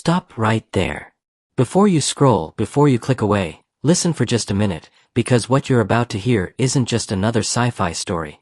Stop right there. Before you scroll, before you click away, listen for just a minute, because what you're about to hear isn't just another sci-fi story.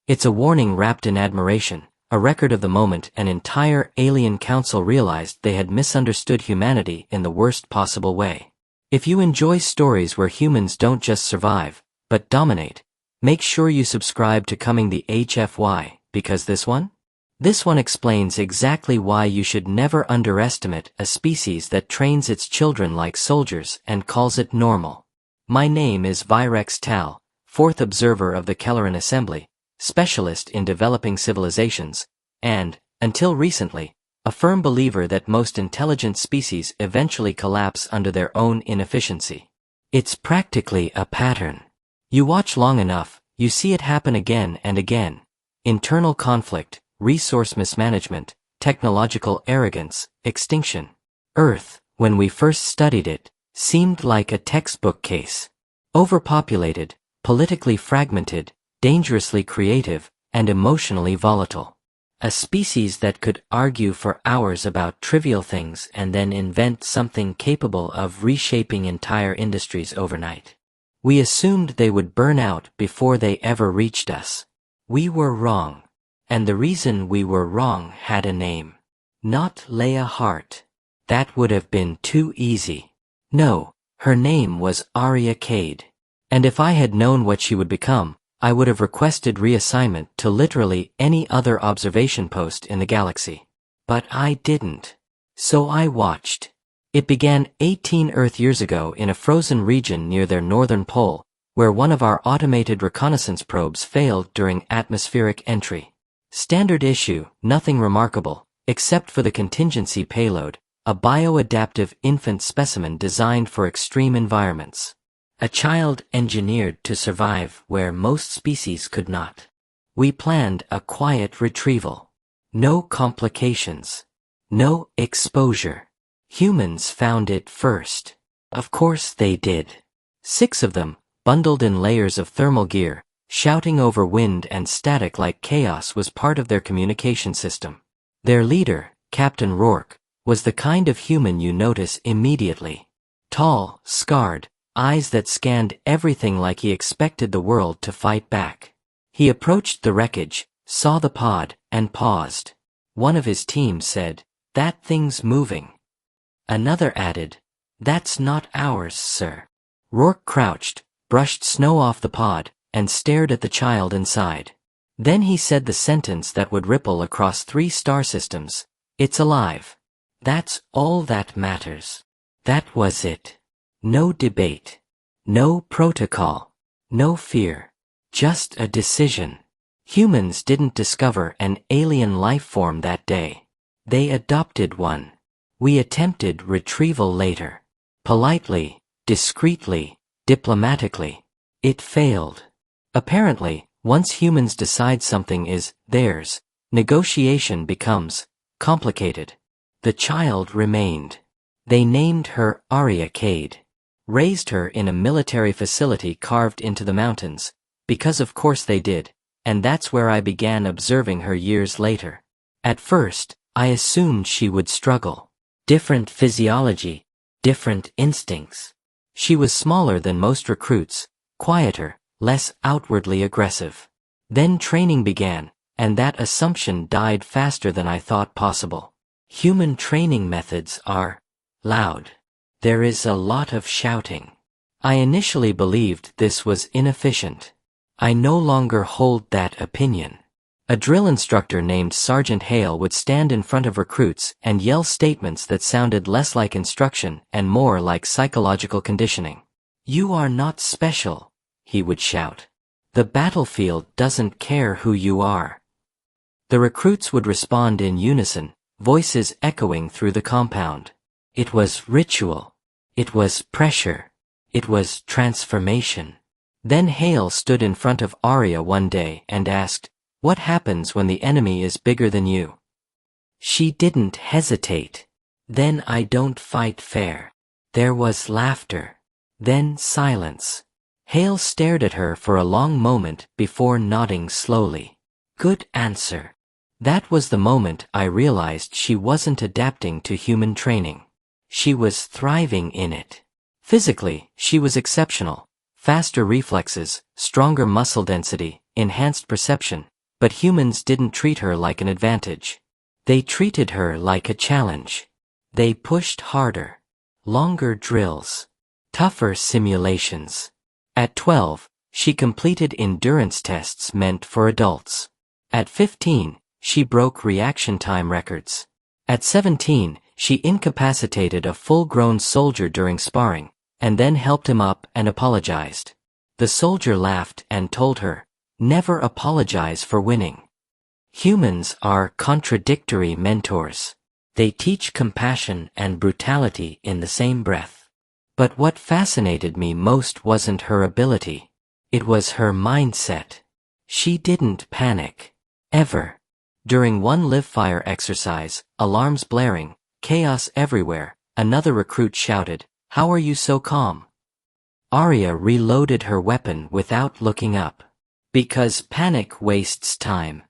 It's a warning wrapped in admiration, a record of the moment an entire alien council realized they had misunderstood humanity in the worst possible way. If you enjoy stories where humans don't just survive, but dominate, make sure you subscribe to Coming the HFY, because this one explains exactly why you should never underestimate a species that trains its children like soldiers and calls it normal. My name is Virex Tal, fourth observer of the Kelleran Assembly, specialist in developing civilizations, and, until recently, a firm believer that most intelligent species eventually collapse under their own inefficiency. It's practically a pattern. You watch long enough, you see it happen again and again. Internal conflict, resource mismanagement, technological arrogance, extinction. Earth, when we first studied it, seemed like a textbook case. Overpopulated, politically fragmented, dangerously creative, and emotionally volatile. A species that could argue for hours about trivial things and then invent something capable of reshaping entire industries overnight. We assumed they would burn out before they ever reached us. We were wrong. And the reason we were wrong had a name. Not Leia Hart. That would have been too easy. No, her name was Arya Cade. And if I had known what she would become, I would have requested reassignment to literally any other observation post in the galaxy. But I didn't. So I watched. It began 18 Earth years ago in a frozen region near their northern pole, where one of our automated reconnaissance probes failed during atmospheric entry. Standard issue, nothing remarkable, except for the contingency payload, a bioadaptive infant specimen designed for extreme environments. A child engineered to survive where most species could not. We planned a quiet retrieval. No complications. No exposure. Humans found it first. Of course they did. 6 of them, bundled in layers of thermal gear, shouting over wind and static like chaos was part of their communication system. Their leader, Captain Rourke, was the kind of human you notice immediately. Tall, scarred, eyes that scanned everything like he expected the world to fight back. He approached the wreckage, saw the pod, and paused. One of his team said, "That thing's moving." Another added, "That's not ours, sir." Rourke crouched, brushed snow off the pod, and stared at the child inside. Then he said the sentence that would ripple across 3 star systems, "It's alive. That's all that matters." That was it. No debate. No protocol. No fear. Just a decision. Humans didn't discover an alien life form that day. They adopted one. We attempted retrieval later. Politely, discreetly, diplomatically. It failed. Apparently, once humans decide something is theirs, negotiation becomes complicated. The child remained. They named her Arya Cade. Raised her in a military facility carved into the mountains, because of course they did, and that's where I began observing her years later. At first, I assumed she would struggle. Different physiology, different instincts. She was smaller than most recruits, quieter, less outwardly aggressive. Then training began, and that assumption died faster than I thought possible. Human training methods are loud. There is a lot of shouting. I initially believed this was inefficient. I no longer hold that opinion. A drill instructor named Sergeant Hale would stand in front of recruits and yell statements that sounded less like instruction and more like psychological conditioning. "You are not special," he would shout. "The battlefield doesn't care who you are." The recruits would respond in unison, voices echoing through the compound. It was ritual. It was pressure. It was transformation. Then Hale stood in front of Arya one day and asked, "What happens when the enemy is bigger than you?" She didn't hesitate. "Then I don't fight fair." There was laughter. Then silence. Hale stared at her for a long moment before nodding slowly. "Good answer." That was the moment I realized she wasn't adapting to human training. She was thriving in it. Physically, she was exceptional. Faster reflexes, stronger muscle density, enhanced perception, but humans didn't treat her like an advantage. They treated her like a challenge. They pushed harder. Longer drills. Tougher simulations. At 12, she completed endurance tests meant for adults. At 15, she broke reaction time records. At 17, she incapacitated a full-grown soldier during sparring, and then helped him up and apologized. The soldier laughed and told her, "Never apologize for winning." Humans are contradictory mentors. They teach compassion and brutality in the same breath. But what fascinated me most wasn't her ability. It was her mindset. She didn't panic. Ever. During one live-fire exercise, alarms blaring, chaos everywhere, another recruit shouted, "How are you so calm?" Arya reloaded her weapon without looking up. "Because panic wastes time."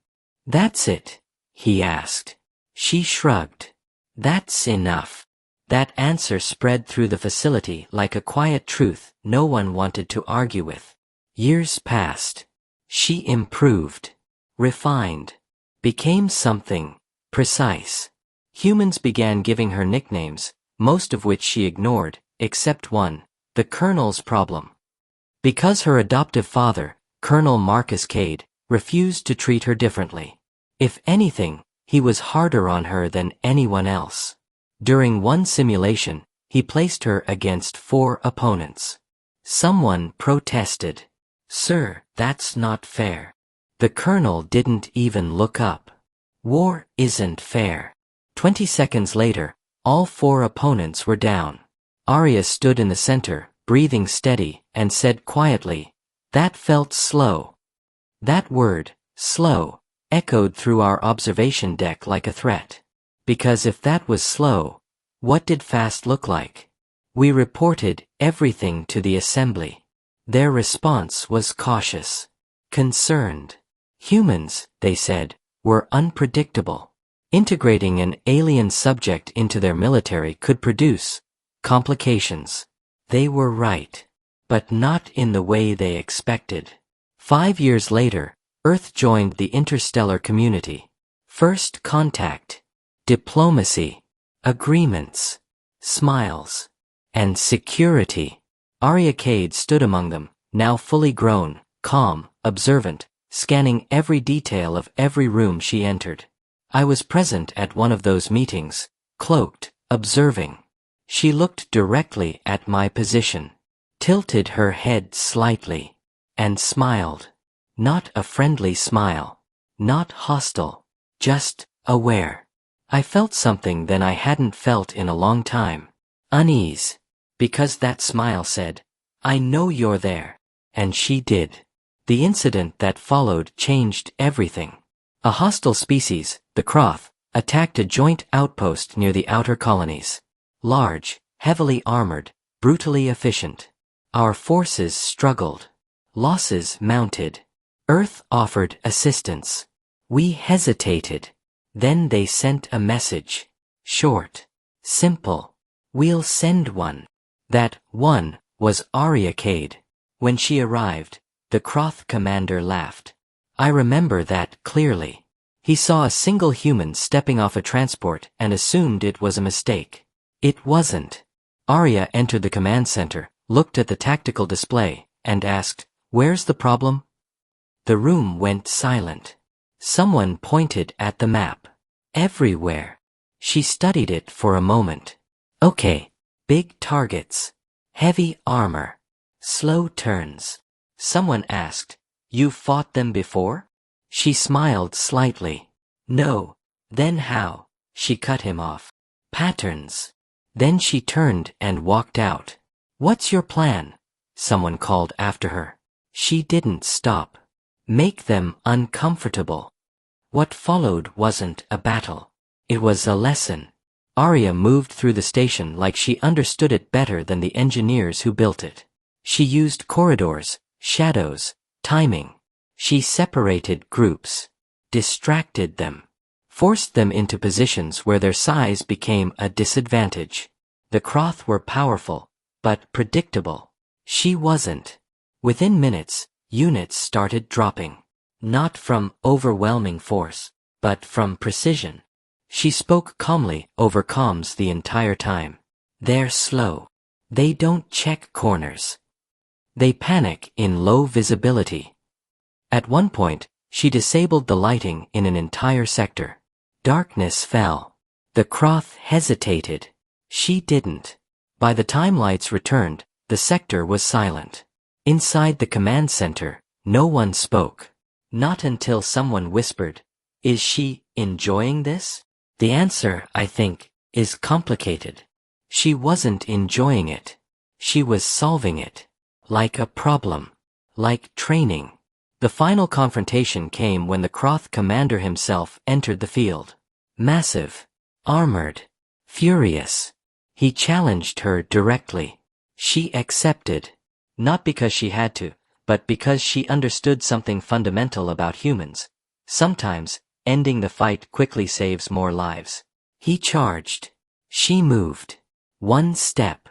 "That's it?" he asked. She shrugged. "That's enough." That answer spread through the facility like a quiet truth no one wanted to argue with. Years passed. She improved. Refined. Became something precise. Humans began giving her nicknames, most of which she ignored, except one, the Colonel's problem. Because her adoptive father, Colonel Arya Cade, refused to treat her differently. If anything, he was harder on her than anyone else. During one simulation, he placed her against 4 opponents. Someone protested. "Sir, that's not fair." The Colonel didn't even look up. "War isn't fair." 20 seconds later, all 4 opponents were down. Arya stood in the center, breathing steady, and said quietly, "That felt slow." That word, slow, echoed through our observation deck like a threat. Because if that was slow, what did fast look like? We reported everything to the assembly. Their response was cautious. Concerned. Humans, they said, were unpredictable. Integrating an alien subject into their military could produce complications. They were right. But not in the way they expected. 5 years later, Earth joined the interstellar community. First contact. Diplomacy. Agreements. Smiles. And security. Arya Cade stood among them, now fully grown, calm, observant, scanning every detail of every room she entered. I was present at one of those meetings, cloaked, observing. She looked directly at my position, tilted her head slightly, and smiled. Not a friendly smile. Not hostile. Just aware. I felt something then I hadn't felt in a long time. Unease. Because that smile said, "I know you're there." And she did. The incident that followed changed everything. A hostile species, the Croth, attacked a joint outpost near the outer colonies. Large, heavily armored, brutally efficient. Our forces struggled. Losses mounted. Earth offered assistance. We hesitated. Then they sent a message. Short. Simple. "We'll send one." That one was Arya Cade. When she arrived, the Croth commander laughed. I remember that clearly. He saw a single human stepping off a transport and assumed it was a mistake. It wasn't. Arya entered the command center, looked at the tactical display, and asked, "Where's the problem?" The room went silent. Someone pointed at the map. "Everywhere." She studied it for a moment. "Okay. Big targets. Heavy armor. Slow turns." Someone asked, "You fought them before?" She smiled slightly. "No." "Then how?" She cut him off. "Patterns." Then she turned and walked out. "What's your plan?" Someone called after her. She didn't stop. "Make them uncomfortable." What followed wasn't a battle. It was a lesson. Arya moved through the station like she understood it better than the engineers who built it. She used corridors, shadows, timing. She separated groups, distracted them, forced them into positions where their size became a disadvantage. The Croth were powerful, but predictable. She wasn't. Within minutes, units started dropping. Not from overwhelming force, but from precision. She spoke calmly over comms the entire time. They're slow. They don't check corners. They panic in low visibility. At one point, she disabled the lighting in an entire sector. Darkness fell. The Croth hesitated. She didn't. By the time lights returned, the sector was silent. Inside the command center, no one spoke. Not until someone whispered, "Is she enjoying this?" The answer, I think, is complicated. She wasn't enjoying it. She was solving it. Like a problem. Like training. The final confrontation came when the Croth commander himself entered the field. Massive. Armored. Furious. He challenged her directly. She accepted. Not because she had to, but because she understood something fundamental about humans. Sometimes, ending the fight quickly saves more lives. He charged. She moved. One step.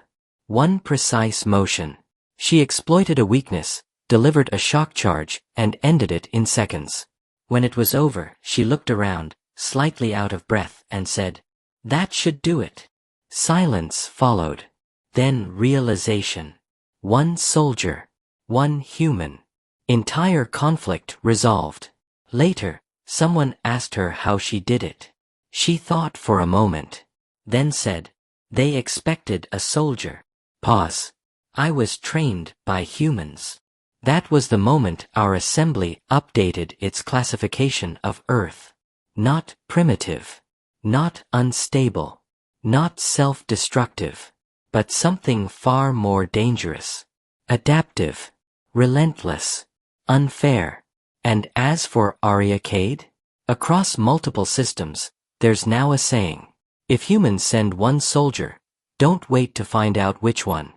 One precise motion. She exploited a weakness, delivered a shock charge, and ended it in seconds. When it was over, she looked around, slightly out of breath, and said, "That should do it." Silence followed. Then realization. One soldier. One human. Entire conflict resolved. Later, someone asked her how she did it. She thought for a moment. Then said, "They expected a soldier." Pause. "I was trained by humans." That was the moment our assembly updated its classification of Earth. Not primitive. Not unstable. Not self-destructive. But something far more dangerous. Adaptive. Relentless. Unfair. And as for Arya Cade? Across multiple systems, there's now a saying. If humans send one soldier, don't wait to find out which one.